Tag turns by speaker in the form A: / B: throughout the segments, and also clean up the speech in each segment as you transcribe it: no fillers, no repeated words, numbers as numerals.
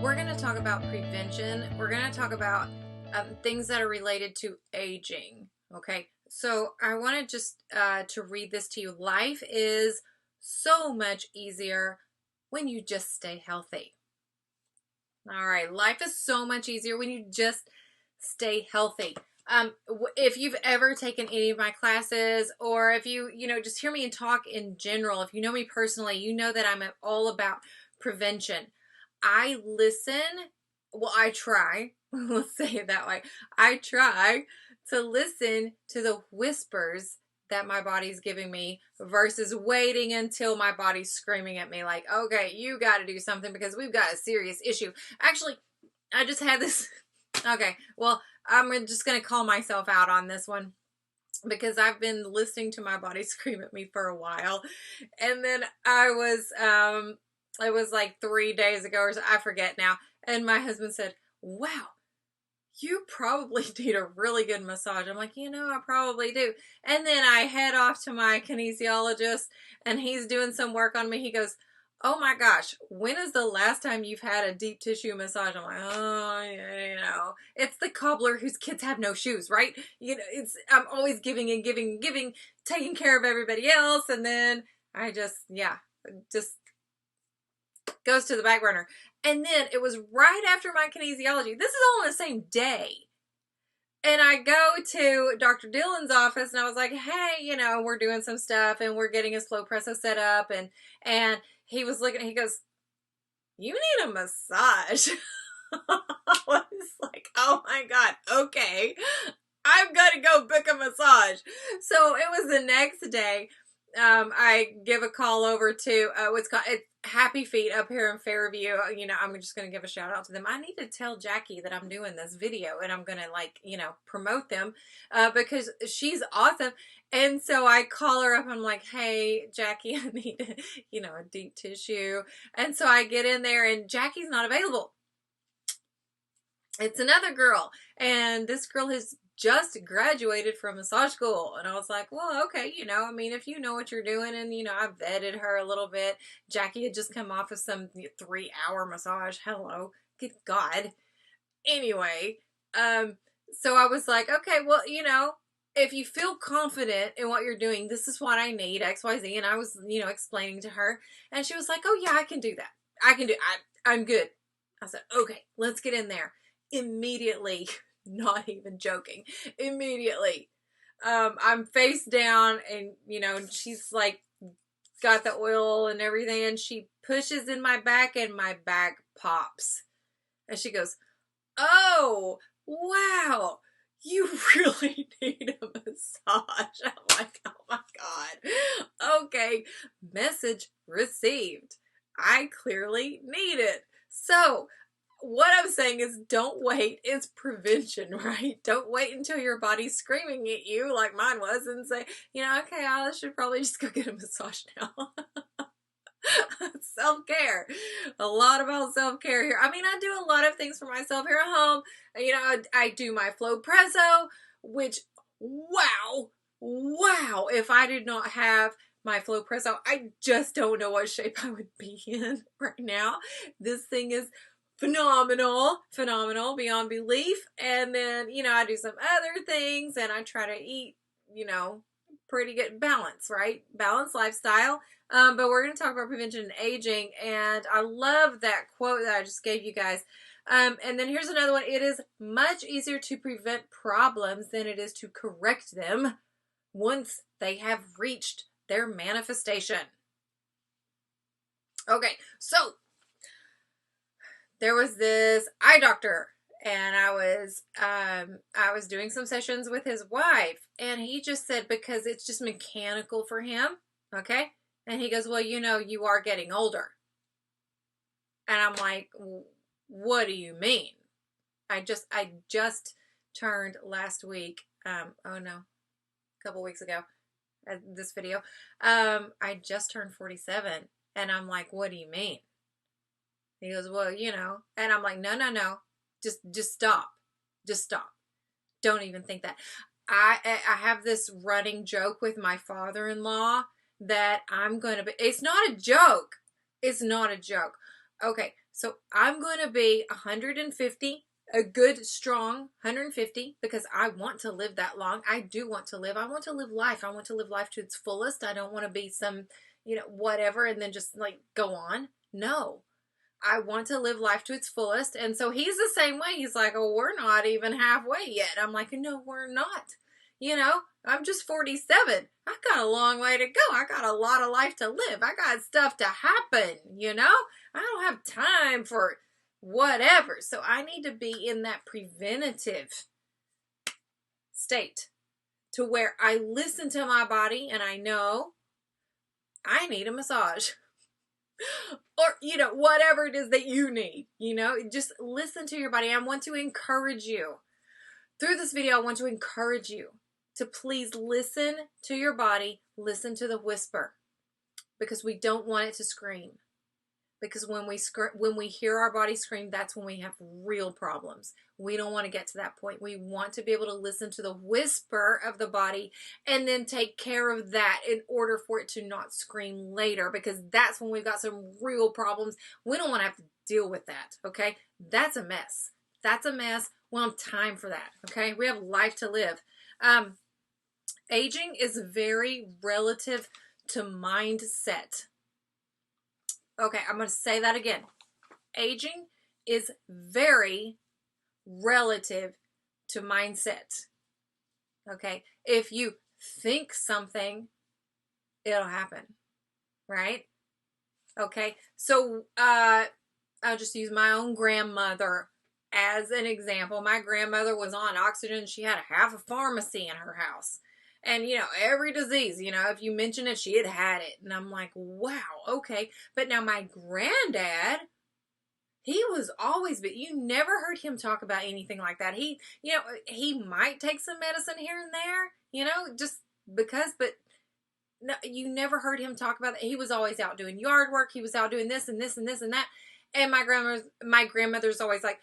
A: we're going to talk about prevention. We're going to talk about things that are related to aging. Okay, so I wanted just to read this to you. Life is so much easier when you just stay healthy. All right, life is so much easier when you just stay healthy. If you've ever taken any of my classes, or if just hear me and talk in general, if you know me personally, you know that I'm all about prevention. I listen, well, I try, let's say it that way. I try to listen to the whispers that my body's giving me versus waiting until my body's screaming at me like, okay, you got to do something because we've got a serious issue. Actually, I just had this. Okay, well, I'm just going to call myself out on this one because I've been listening to my body scream at me for a while. And then it was like 3 days ago, or so, I forget now. And my husband said, wow, you probably need a really good massage. I'm like, I probably do. And then I head off to my kinesiologist and he's doing some work on me. He goes, oh my gosh, when is the last time you've had a deep tissue massage? I'm like, oh, it's the cobbler whose kids have no shoes, right? I'm always giving and giving and giving, taking care of everybody else. And then I just goes to the back burner. And then it was right after my kinesiology. This is all on the same day. And I go to Dr. Dillon's office and I was like, hey, we're doing some stuff and we're getting his Flowpresso set up. And he was looking, he goes, you need a massage. I was like, oh my God, okay. I'm going to go book a massage. So it was the next day. I give a call over to it's Happy Feet up here in Fairview. I'm just going to give a shout out to them. I need to tell Jackie that I'm doing this video and I'm going to promote them because she's awesome. And so I call her up. I'm like, hey, Jackie, I need, a deep tissue. And so I get in there and Jackie's not available. It's another girl. And this girl has just graduated from massage school. And I was like, well, okay, if you know what you're doing, and, I vetted her a little bit. Jackie had just come off of some 3-hour massage. Hello. Good God. Anyway, so I was like, okay, well, if you feel confident in what you're doing, this is what I need, XYZ. And I was, explaining to her, and she was like, oh yeah, I can do that. I'm good. I said, okay, let's get in there. Immediately, not even joking, immediately, I'm face down and, she's like got the oil and everything and she pushes in my back and my back pops. And she goes, oh, wow, you really need a massage. I'm like, oh my God. Okay, message received. I clearly need it. So what I'm saying is don't wait. It's prevention, right? Don't wait until your body's screaming at you like mine was and say, okay, I should probably just go get a massage now. Self-care. A lot about self-care here. I mean, I do a lot of things for myself here at home. I do my Flowpresso, which, wow, if I did not have my Flowpresso, I just don't know what shape I would be in right now. This thing is phenomenal beyond belief. And then, I do some other things and I try to eat, pretty good balance, right? Balanced lifestyle. But we're going to talk about prevention and aging. And I love that quote that I just gave you guys. And then here's another one. It is much easier to prevent problems than it is to correct them once they have reached their manifestation. Okay, so there was this eye doctor and I was doing some sessions with his wife and he just said, because it's just mechanical for him. Okay. And he goes, well, you are getting older. And I'm like, what do you mean? I just turned last week. A couple weeks ago, this video, I just turned 47 and I'm like, what do you mean? He goes, well, and I'm like, no, just stop. Don't even think that. I have this running joke with my father-in-law that I'm going to be, it's not a joke. Okay. So I'm going to be 150, a good, strong 150, because I want to live that long. I do want to live. I want to live life. I want to live life to its fullest. I don't want to be some, whatever, and then just like go on. No. I want to live life to its fullest. And so he's the same way. He's like, oh, we're not even halfway yet. I'm like, no, we're not. I'm just 47. I got a long way to go. I got a lot of life to live. I got stuff to happen, I don't have time for whatever. So I need to be in that preventative state to where I listen to my body and I know I need a massage. Or, whatever it is that you need, just listen to your body. I want to encourage you. Through this video, I want to encourage you to please listen to your body, listen to the whisper, because we don't want it to scream. Because when we hear our body scream, that's when we have real problems. We don't want to get to that point. We want to be able to listen to the whisper of the body and then take care of that in order for it to not scream later, because that's when we've got some real problems. We don't want to have to deal with that, okay? That's a mess. That's a mess. We don't have time for that, okay? We have life to live. Aging is very relative to mindset. Okay, I'm going to say that again. Aging is very relative to mindset. Okay, if you think something, it'll happen, right? Okay, so I'll just use my own grandmother as an example. My grandmother was on oxygen. She had half a pharmacy in her house. And, every disease, if you mention it, she had it. And I'm like, wow, okay. But now my granddad, he was always, but you never heard him talk about anything like that. He might take some medicine here and there, just because, but no, you never heard him talk about that. He was always out doing yard work. He was out doing this and this and this and that. And my grandmother's always like,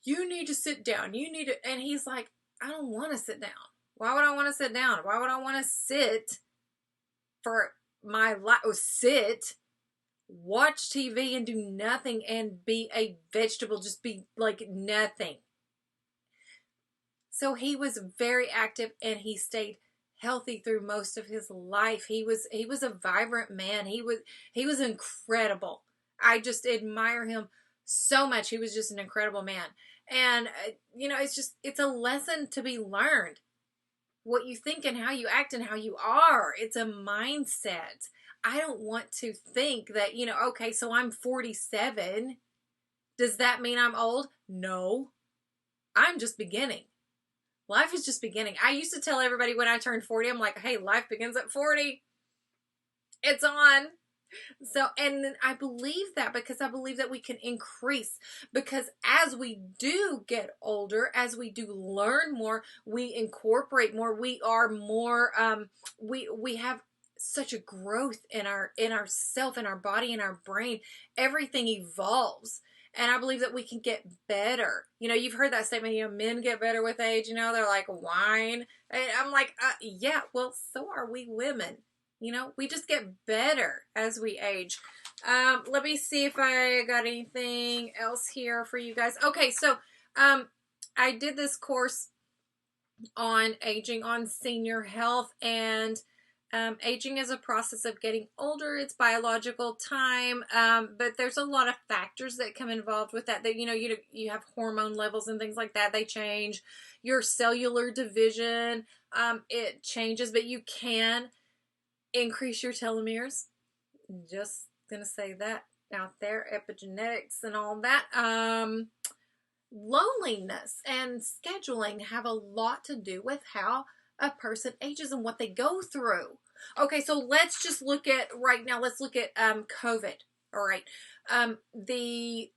A: you need to sit down. You need to, and he's like, I don't want to sit down. Why would I want to sit down? Why would I want to sit for my life? Sit, watch TV and do nothing and be a vegetable, just be like nothing. So he was very active and he stayed healthy through most of his life. He was a vibrant man. He was incredible. I just admire him so much. He was just an incredible man. And it's a lesson to be learned. What you think and how you act and how you are. It's a mindset. I don't want to think that, okay, so I'm 47. Does that mean I'm old? No. I'm just beginning. Life is just beginning. I used to tell everybody when I turned 40, I'm like, hey, life begins at 40. It's on. So, and I believe that because I believe that we can increase, because as we do get older, as we do learn more, we incorporate more, we are more, we have such a growth in ourself, in our body, in our brain. Everything evolves. And I believe that we can get better. You've heard that statement, men get better with age, they're like wine. And I'm like, yeah, well, so are we women. We just get better as we age. Let me see if I got anything else here for you guys. Okay, so I did this course on aging, on senior health, and aging is a process of getting older. It's biological time, but there's a lot of factors that come involved with that. That you have hormone levels and things like that. They change. Your cellular division, it changes, but you can increase your telomeres. Just gonna say that out there. Epigenetics and all that. Loneliness and scheduling have a lot to do with how a person ages and what they go through. Okay, so let's just look at right now. Let's look at COVID. All right, the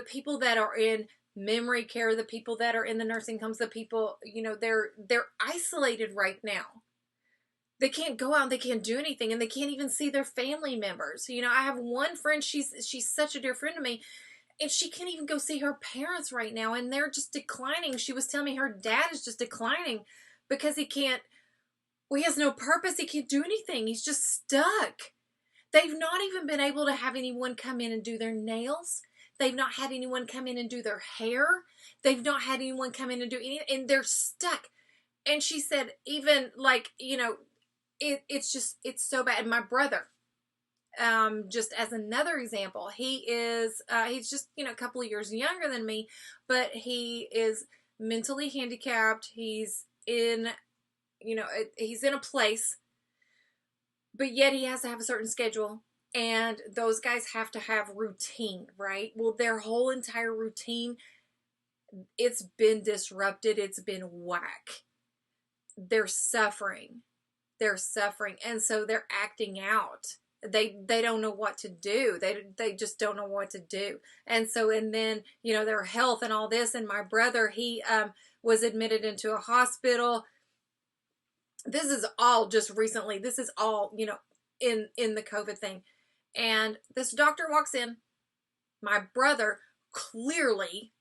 A: people that are in memory care, the people that are in the nursing homes, the people they're isolated right now. They can't go out, they can't do anything, and they can't even see their family members. I have one friend, she's such a dear friend to me, and she can't even go see her parents right now, and they're just declining. She was telling me her dad is just declining because he has no purpose, he can't do anything, he's just stuck. They've not even been able to have anyone come in and do their nails. They've not had anyone come in and do their hair. They've not had anyone come in and do anything, and they're stuck. And she said, even like, it's so bad. And my brother, just as another example, he's just, a couple of years younger than me, but he is mentally handicapped. He's in a place, but yet he has to have a certain schedule. And those guys have to have routine, right? Well, their whole entire routine, it's been disrupted. It's been whack. They're suffering. And so they're acting out. They don't know what to do. They just don't know what to do. And so, and then, their health and all this. And my brother, he was admitted into a hospital. This is all just recently. This is all, in the COVID thing. And this doctor walks in. My brother, clearly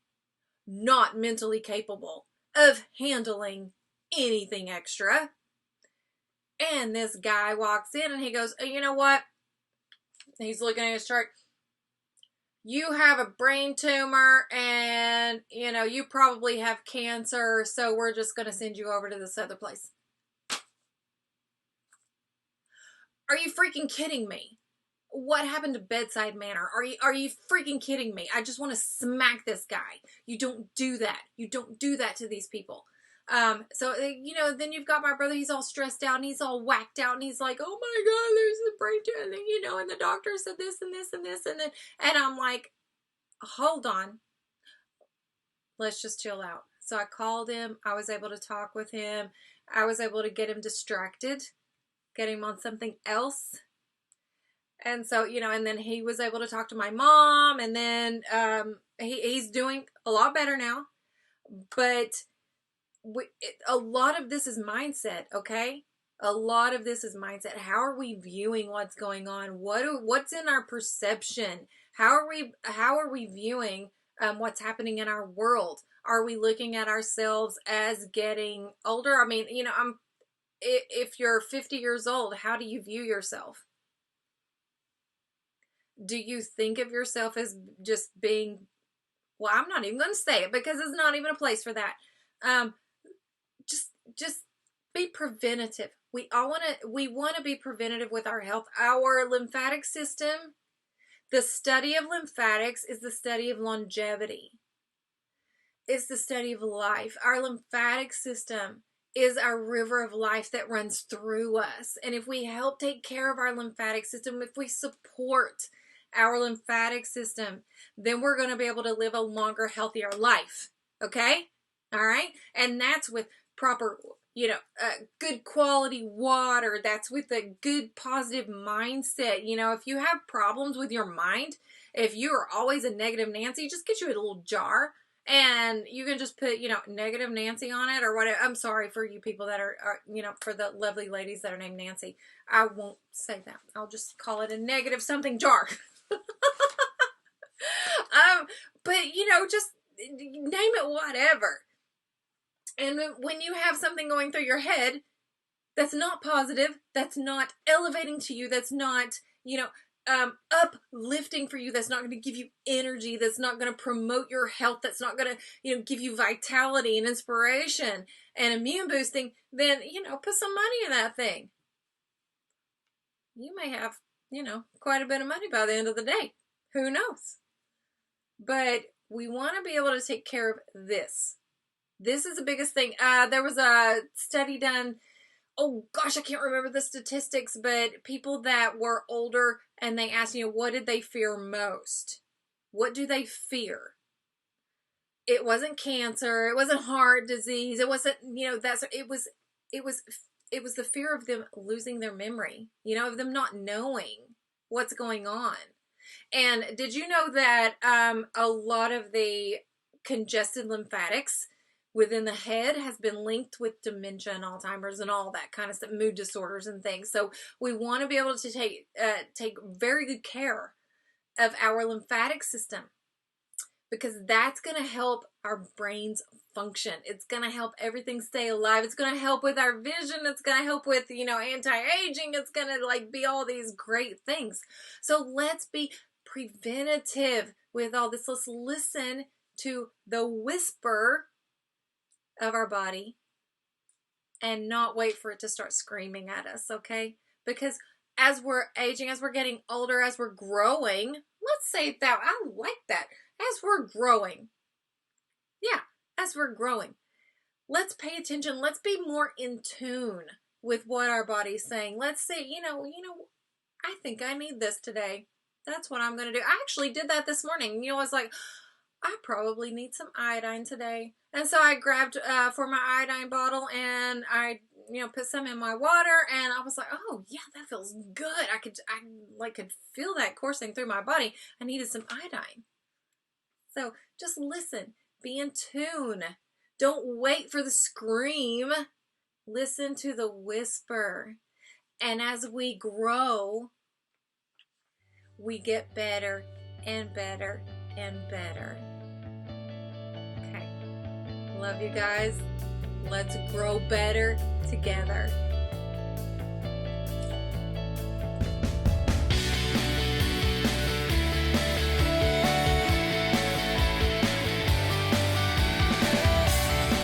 A: not mentally capable of handling anything extra. And this guy walks in and he goes, you know what? He's looking at his chart. You have a brain tumor and, you probably have cancer. So we're just going to send you over to this other place. Are you freaking kidding me? What happened to bedside manner? Are you freaking kidding me? I just want to smack this guy. You don't do that. You don't do that to these people. So, then you've got my brother, he's all stressed out and he's all whacked out and he's like, oh my God, there's the brain tumor, and the doctor said this and this and this. And then, and I'm like, hold on, let's just chill out. So I called him. I was able to talk with him. I was able to get him distracted, get him on something else. And so, and then he was able to talk to my mom, and then, he's doing a lot better now, but a lot of this is mindset, okay? A lot of this is mindset. How are we viewing what's going on? What's in our perception? How are we viewing what's happening in our world? Are we looking at ourselves as getting older? I mean, if you're 50 years old, how do you view yourself? Do you think of yourself as just being, well, I'm not even going to say it because it's not even a place for that. Just be preventative. We want to be preventative with our health. Our lymphatic system, the study of lymphatics is the study of longevity. It's the study of life. Our lymphatic system is our river of life that runs through us. And if we help take care of our lymphatic system, if we support our lymphatic system, then we're going to be able to live a longer, healthier life. Okay? All right? And that's with proper, good quality water. That's with a good positive mindset. If you have problems with your mind, if you are always a negative Nancy, just get you a little jar and you can just put, negative Nancy on it or whatever. I'm sorry for you people that are, for the lovely ladies that are named Nancy. I won't say that. I'll just call it a negative something jar. But just name it whatever. And when you have something going through your head that's not positive, that's not elevating to you, that's not, uplifting for you, that's not going to give you energy, that's not going to promote your health, that's not going to, give you vitality and inspiration and immune boosting, then, put some money in that thing. You may have, quite a bit of money by the end of the day. Who knows? But we want to be able to take care of this. This is the biggest thing. There was a study done, oh gosh, I can't remember the statistics, but people that were older and they asked, what did they fear most? What do they fear? It wasn't cancer. It wasn't heart disease. It wasn't, it was the fear of them losing their memory, of them not knowing what's going on. And did you know that a lot of the congested lymphatics within the head has been linked with dementia and Alzheimer's and all that kind of stuff, mood disorders and things. So we want to be able to take very good care of our lymphatic system, because that's going to help our brains function. It's going to help everything stay alive. It's going to help with our vision. It's going to help with, anti-aging. It's going to be all these great things. So let's be preventative with all this. Let's listen to the whisper of our body and not wait for it to start screaming at us, okay? Because as we're aging, as we're getting older, as we're growing, let's say that, I like that, as we're growing. Yeah, as we're growing. Let's pay attention. Let's be more in tune with what our body's saying. Let's say, I think I need this today. That's what I'm going to do. I actually did that this morning. I was like, I probably need some iodine today. And so I grabbed for my iodine bottle and I, put some in my water and I was like, oh yeah, that feels good. I could feel that coursing through my body. I needed some iodine. So just listen, be in tune. Don't wait for the scream. Listen to the whisper. And as we grow, we get better and better and better. Okay. Love you guys. Let's grow better together.